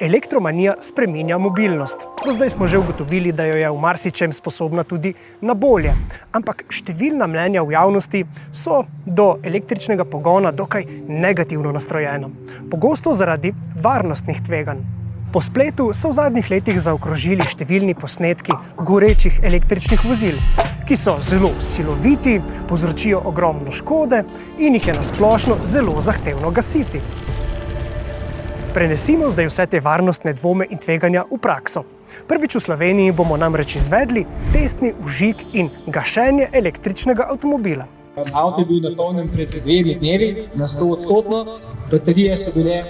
Elektromanija spreminja mobilnost. Do zdaj smo že ugotovili, da jo je v marsičem sposobna tudi na bolje. Ampak številna mnenja v javnosti so do električnega pogona dokaj negativno nastrojena. Pogosto zaradi varnostnih tveganj. Po spletu so v zadnjih letih zaokrožili številni posnetki gorečih električnih vozil, ki so zelo siloviti, povzročijo ogromno škode in jih je na splošno zelo zahtevno gasiti. Prenesimo zdaj vse te varnostne dvome in tveganja v prakso. Prvič v Sloveniji bomo namreč izvedli testni vžig in gašenje električnega avtomobila. Avto je bil napolnjen pred 2 dnevi na 100%, baterije so bile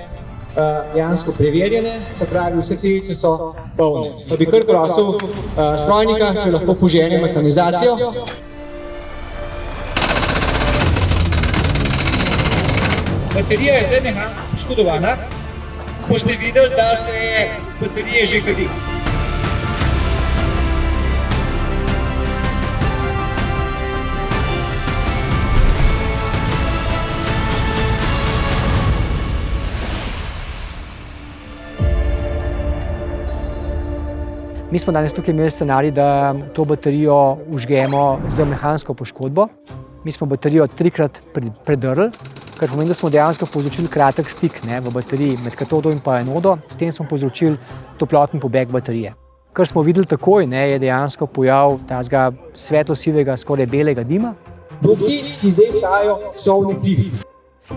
dejansko preverjene, se pravi, vse celice so polne. Pa bi kar prosil strojnika, če lahko požene mehanizacijo. Baterija je zdaj mehansko poškodovana. Boste videli, da se z baterije že hladi. Mi smo danes tukaj imeli scenarij, da to baterijo vžgemo z mehansko poškodbo. Mi smo baterijo 3-krat predrli, kar pomeni, da smo dejansko povzročili kratek stik v bateriji med katodo in pa anodo. S tem smo povzročili toploten pobeg baterije. Kar smo videli takoj, je dejansko pojav tazga svetlo-sivega, skoraj belega dima. Produkti, ki zdaj izhajajo, so vnetljivi.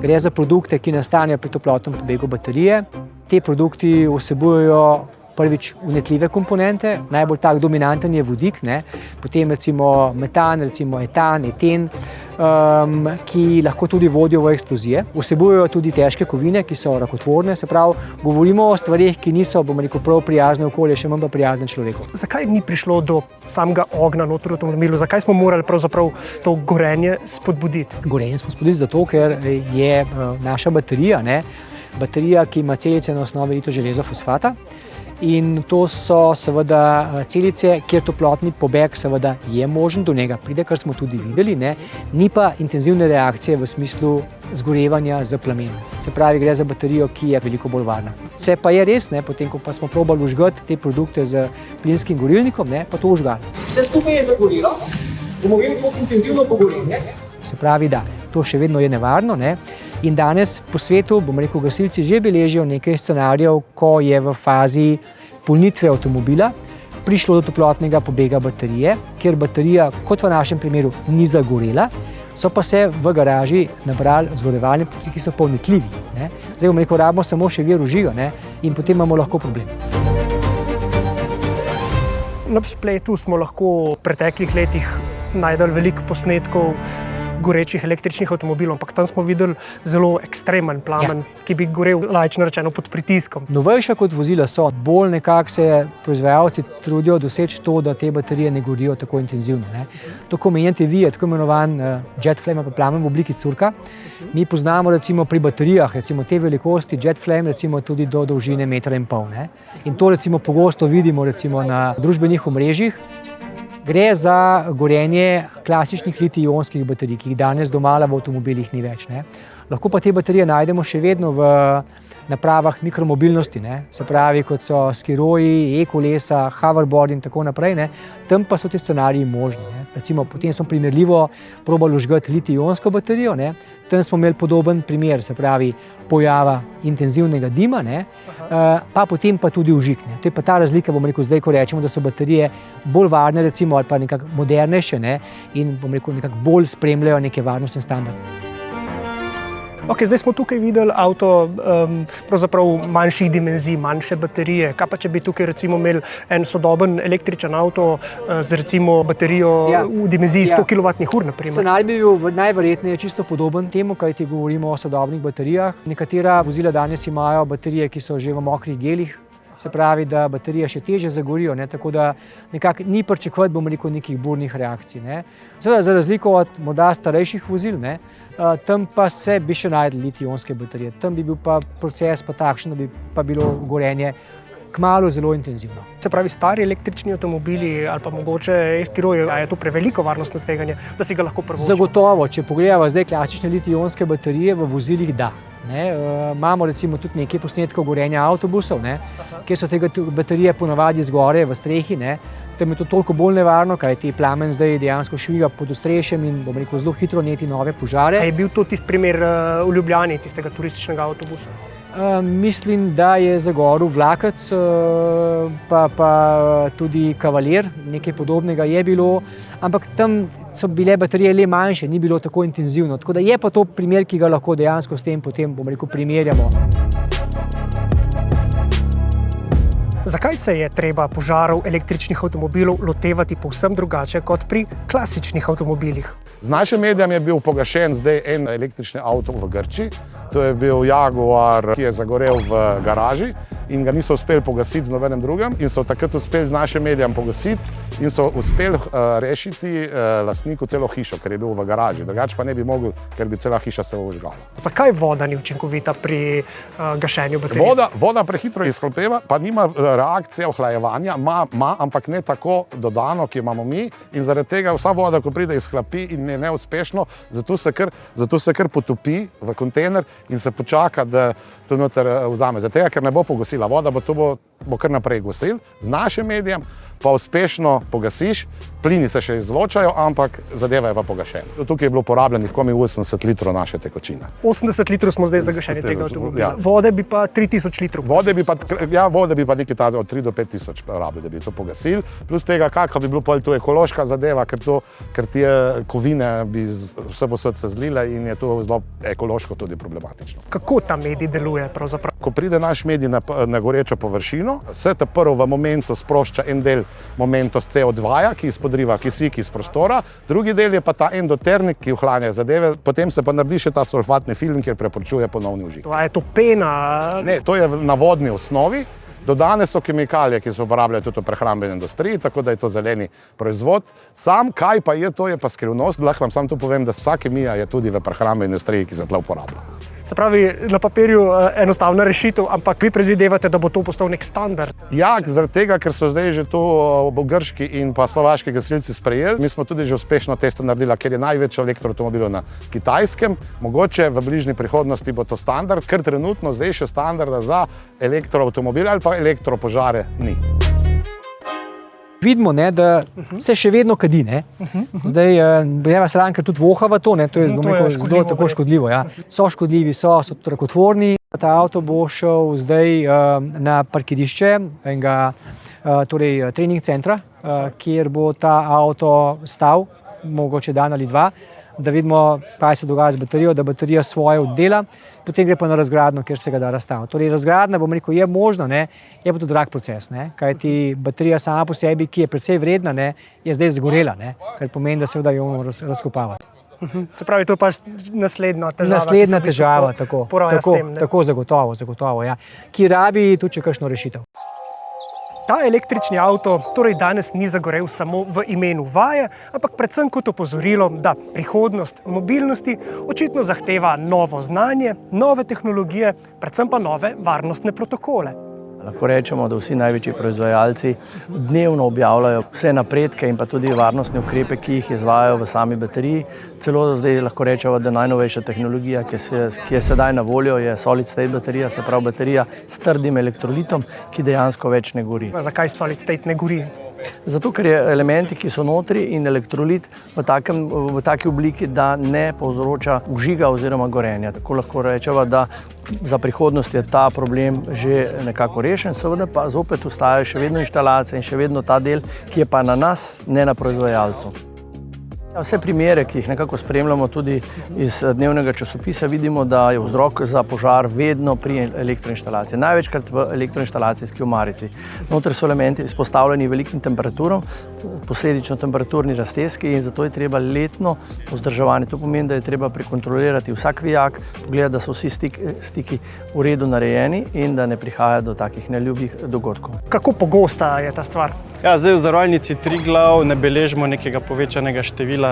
Gre za produkte, ki nastanejo pri toplotnem pobegu baterije. Te produkti vsebujejo prvič vnetljive komponente, najbolj tak dominanten je vodik, potem recimo metan, recimo etan, eten, ki lahko tudi vodijo v eksplozije. Vsebujejo tudi težke kovine, ki so rakotvorne, se pravi, govorimo o stvarih, ki niso, prav prijazne okolje, še manj pa prijazne človeku. Zakaj ni prišlo do samega ognja noter v avtomobilu? Zakaj smo morali pravzaprav to gorenje spodbuditi? Gorenje smo spodbudili zato, ker je naša baterija, baterija, ki ima celice na osnovi litoželezofosfata. In to so seveda celice, kjer toplotni pobeg seveda je možen, do njega pride, kar smo tudi videli, ni pa intenzivne reakcije v smislu zgorevanja z plamenom. Se pravi, gre za baterijo, ki je veliko bolj varna. Se pa je res, potem ko pa smo probali vžgati te produkte z plinskim gorilnikom, pa to vžgali. Vse skupaj je zagorelo, bomo imeli tako intenzivno pogorenje. Se pravi, da to še vedno je nevarno, In danes po svetu, gasilci že beležijo nekaj scenarijev, ko je v fazi polnitve avtomobila prišlo do toplotnega pobega baterije, kjer baterija, kot v našem primeru, ni zagorela, so pa se v garaži nabrali zgorevalni produkti, ki so pa vnetljivi. Zdaj rabimo samo še vir vžiga, in potem imamo lahko problem. Na spletu smo lahko v preteklih letih najdeli veliko posnetkov gorečih električnih avtomobilov, ampak tam smo videli zelo ekstremen plamen, ki bi gorel laično rečeno pod pritiskom. Novejša kot vozila so, bolj nekako se proizvajalci trudijo doseči to, da te baterije ne gorijo tako intenzivno. To, ko menjate vi, je tako imenovan jet flame, pa plamen v obliki curka. Mi poznamo recimo pri baterijah, recimo te velikosti jet flame, recimo tudi do dolžine 1,5 metra. In to recimo pogosto vidimo recimo na družbenih omrežjih. Gre za gorenje klasičnih litij-ionskih baterij, ki jih danes domala v avtomobilih ni več. Lahko pa te baterije najdemo še vedno v napravah mikromobilnosti, se pravi, kot so skiroji, e-kolesa, hoverboard in tako naprej. Tam pa so ti scenariji možni. Recimo, potem smo primerljivo probali vžgati litij-ionsko baterijo. Tam smo imeli podoben primer, se pravi, pojava intenzivnega dima, pa potem pa tudi vžig. To je pa ta razlika, zdaj, ko rečemo, da so baterije bolj varne, recimo, ali pa nekako modernejše, in nekako bolj spremljajo neke varnostne standarde. Zdaj smo tukaj videli avto pravzaprav manjših dimenzij, manjše baterije. Kaj pa, če bi tukaj recimo imeli en sodoben električen avto z recimo baterijo v dimenziji 100 kWh, naprimer? Scenarij bi bil najverjetneje čisto podoben temu, kajti govorimo o sodobnih baterijah. Nekatera vozila danes imajo baterije, ki so že v mokrih gelih. Se pravi, da baterije še težje zagorijo, tako da nekako ni pričakovati, nekih burnih reakcij. Seveda, za razliko od morda starejših vozil, tam pa se bi še najdli litij-ionske baterije. Tam bi bil pa proces pa takšen, da bi pa bilo gorenje kmalu zelo intenzivno. Se pravi, stari električni avtomobili ali pa mogoče S-Kiroj, a je to preveliko varnostno tveganje, da si ga lahko privoščimo? Zagotovo, če pogledamo zdaj klasične litij-ionske baterije v vozilih, da. Imamo recimo tudi nekaj posnetkov gorenja avtobusov, kjer so te baterije ponavadi zgoraj v strehi. Tam je to toliko bolj nevarno, kaj ti plamen zdaj dejansko šviga pod ostrešjem in zelo hitro neti nove požare. A je bil to tisti primer v Ljubljani, tistega turističnega avtobusa? Mislim, da je zagorel vlakec, pa tudi Kavalir, nekaj podobnega je bilo, ampak tam so bile baterije le manjše, ni bilo tako intenzivno. Tako da je pa to primer, ki ga lahko dejansko s tem potem, primerjamo. Zakaj se je treba požarov električnih avtomobilov lotevati povsem drugače kot pri klasičnih avtomobilih? Z našim medijem je bil pogašen zdaj en električni avto v Grčiji. To je bil Jaguar, ki je zagorel v garaži in ga niso uspeli pogasiti z nobenem drugim. In so takrat uspeli z našim medijem pogasiti in so uspeli rešiti lastniku celo hišo, ker je bil v garaži. Drugače pa ne bi mogli, ker bi cela hiša se ožgala. Zakaj voda ni učinkovita pri gašenju baterij? Voda prehitro izhlapeva, pa nima reakcije ohlajevanja, ima, ampak ne tako dodano, ki imamo mi. In zaradi tega vsa voda, ko pride, izhlapi in je neuspešno, zato se kar potopi v kontejner in se počaka, da to noter vzame. Zato, ker ne bo pogosila voda, bo kar naprej gosil. Z našim medijem pa uspešno pogasiš, plini se še izločajo, ampak zadeva je pa pogašena. Tukaj je bilo porabljenih komaj 80 litrov naše tekočine. 80 litrov smo zdaj za gašenje tega avtomobila. Ja. Vode bi pa 3000 litrov. Vode bi pa nekaj tazga od 3 do 5 tisoč rabili, da bi to pogasili. Plus tega, kakva bi bilo pa to ekološka zadeva, ker te kovine bi vse posod se zlile in je to zelo ekološko tudi problematično. Kako ta medij deluje pravzaprav? Ko pride naš medij na gorečo površino, se ta prvo v momentu sprošča en del momentos CO2, ki izpodriva kisik iz prostora, drugi del je pa ta endotermik, ki ohlanja zadeve, potem se pa naredi še ta sulfatni film, kjer preprečuje ponovni užig. A je to pena? Ne, to je na vodni osnovi. Dodane so kemikalije, ki se uporabljajo tudi v prehrambeni industriji, tako da je to zeleni proizvod. Sam, kaj pa je, to je pa skrivnost. Lahko vam samo tu povem, da vsa kemija je tudi v prehrambeni industriji, ki se tle uporablja. Se pravi, na papirju enostavna rešitev, ampak vi predvidevate, da bo to postal nek standard? Ja, zaradi tega, ker so zdaj že to grški in pa slovaški gasilci sprejeli. Mi smo tudi že uspešno teste naredili, ker je največ elektroavtomobilov na Kitajskem. Mogoče v bližnji prihodnosti bo to standard, ker trenutno zdaj še standarda za elektroavtomobile ali pa elektropožare ni. Vidimo, da se še vedno kadi. Zdaj, leva stran, ker tudi vohava to je zelo tako škodljivo. Ja. So škodljivi, so rakotvorni. Ta avto bo šel zdaj na parkirišče enega trening centra, kjer bo ta avto stal, mogoče dan ali dva, da vidimo, kaj se dogaja z baterijo, da baterija svoje oddela, potem gre pa na razgradnjo, kjer se ga da razstaviti. Torej, razgradnja, je možna, je pa to drag proces, kajti baterija sama po sebi, ki je precej vredna, je zdaj zgorela, kar pomeni, da seveda jo moramo razkopavati. Se pravi, to je pa naslednja težava. Naslednja težava, tako zagotovo, ja, ki rabi tudi še kakšno rešitev. Ta električni avto torej danes ni zagorel samo v imenu vaje, ampak predvsem kot opozorilo, da prihodnost mobilnosti očitno zahteva novo znanje, nove tehnologije, predvsem pa nove varnostne protokole. Lahko rečemo, da vsi največji proizvajalci dnevno objavljajo vse napredke in pa tudi varnostne ukrepe, ki jih izvajajo v sami bateriji. Celo zdaj lahko rečemo, da najnovejša tehnologija, ki je sedaj na voljo, je solid state baterija, se pravi baterija s trdim elektrolitom, ki dejansko več ne gori. Zakaj solid state ne gori? Zato, ker je elementi, ki so notri in elektrolit v taki obliki, da ne povzroča užiga oziroma gorenja. Tako lahko rečemo, da za prihodnost je ta problem že nekako rešen, seveda pa zopet ostajajo še vedno inštalacije in še vedno ta del, ki je pa na nas, ne na proizvajalcu. Vse primere, ki jih nekako spremljamo tudi iz dnevnega časopisa, vidimo, da je vzrok za požar vedno pri elektroinštalaciji. Največkrat v elektroinštalacijski omarici. Noter so elementi izpostavljeni velikim temperaturam, posledično temperaturni razteski in zato je treba letno vzdrževanje. To pomeni, da je treba prekontrolirati vsak vijak, pogledati, da so vsi stiki v redu narejeni in da ne prihaja do takih neljubih dogodkov. Kako pogosta je ta stvar? Ja, zdaj v Zavarovalnici Triglav ne beležimo nekega povečanega števila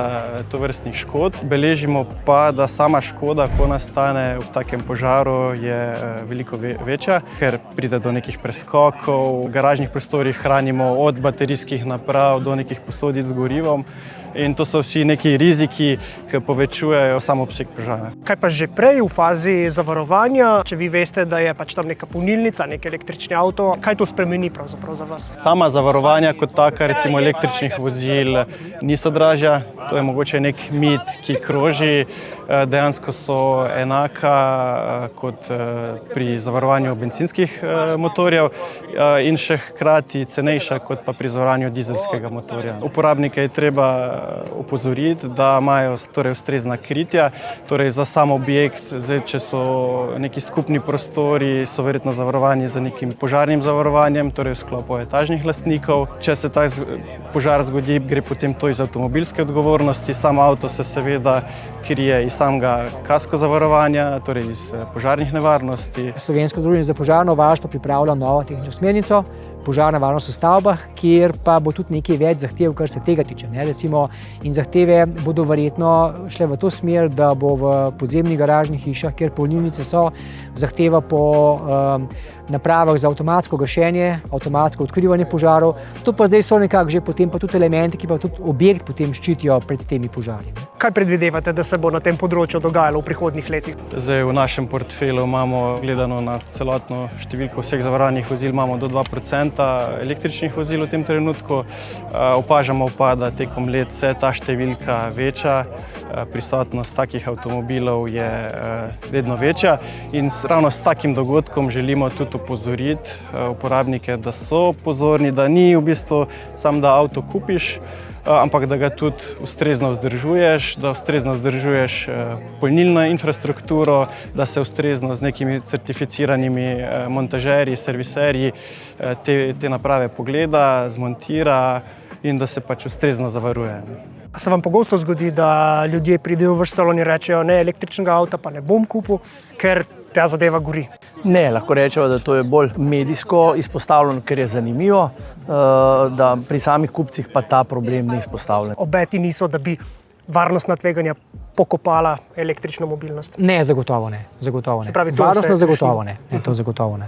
tovrstnih škod. Beležimo pa, da sama škoda, ko nastane ob takem požaru, je veliko večja, ker pride do nekih preskokov. V garažnih prostorih hranimo od baterijskih naprav do nekih posodic z gorivom. In to so vsi neki riziki, ki povečujejo samo obseg požara. Kaj pa že prej v fazi zavarovanja, če vi veste, da je pač tam neka polnilnica, nek električni avto, kaj to spremeni pravzaprav za vas? Sama zavarovanja kot taka, recimo električnih vozil, niso dražja. To je mogoče nek mit, ki kroži. Dejansko so enaka kot pri zavarovanju bencinskih motorjev in še hkrati cenejša kot pa pri zavarovanju dizelskega motorja. Uporabnike je treba opozoriti, da imajo torej ustrezna kritja, torej za sam objekt. Zdaj, če so neki skupni prostori, so verjetno zavarovani z nekim požarnim zavarovanjem, torej v sklopu etažnih lastnikov. Če se ta požar zgodi, gre potem to iz avtomobilske odgovornosti. Sam avto se seveda krije iz samega kasko zavarovanja, torej iz požarnih nevarnosti. Slovensko združenje za požarno varstvo pripravlja novo tehnično smernico, požarna varnost v stavbah, kjer pa bo tudi nekaj več zahtev, kar se tega tiče. Recimo, in zahteve bodo verjetno šle v to smer, da bo v podzemnih garažnih hišah, kjer polnilnice so, zahteva po napravah za avtomatsko gašenje, avtomatsko odkrivanje požarov. To pa zdaj so nekako že potem pa tudi elementi, ki pa tudi objekt potem ščitijo pred temi požari. Kaj predvidevate, da se bo na tem področju dogajalo v prihodnjih letih? Zdaj v našem portfelju imamo, gledano na celotno številko vseh zavarovanih vozil, imamo do 2% električnih vozil v tem trenutku. Opažamo pa, da tekom let se ta številka veča, prisotnost takih avtomobilov je vedno večja in ravno s takim dogodkom želimo tudi opozoriti uporabnike, da so pozorni, da ni v bistvu samo, da avto kupiš, ampak da ga tudi ustrezno vzdržuješ, da ustrezno vzdržuješ polnilno infrastrukturo, da se ustrezno z nekimi certificiranimi montažerji, serviserji te naprave pogleda, zmontira in da se pač ustrezno zavaruje. Se vam pogosto zgodi, da ljudje pridejo v vaš salon in rečejo, ne, električnega avta pa ne bom kupil, ker ta zadeva gori? Ne, lahko rečemo, da to je bolj medijsko izpostavljeno, ker je zanimivo, da pri samih kupcih pa ta problem ni izpostavljen. Obeti niso, da bi varnostna tveganja pokopala električno mobilnost? Ne, zagotovo ne. Zagotovo ne. Se pravi, to varnostna se zagotovo ne. To zagotovo ne.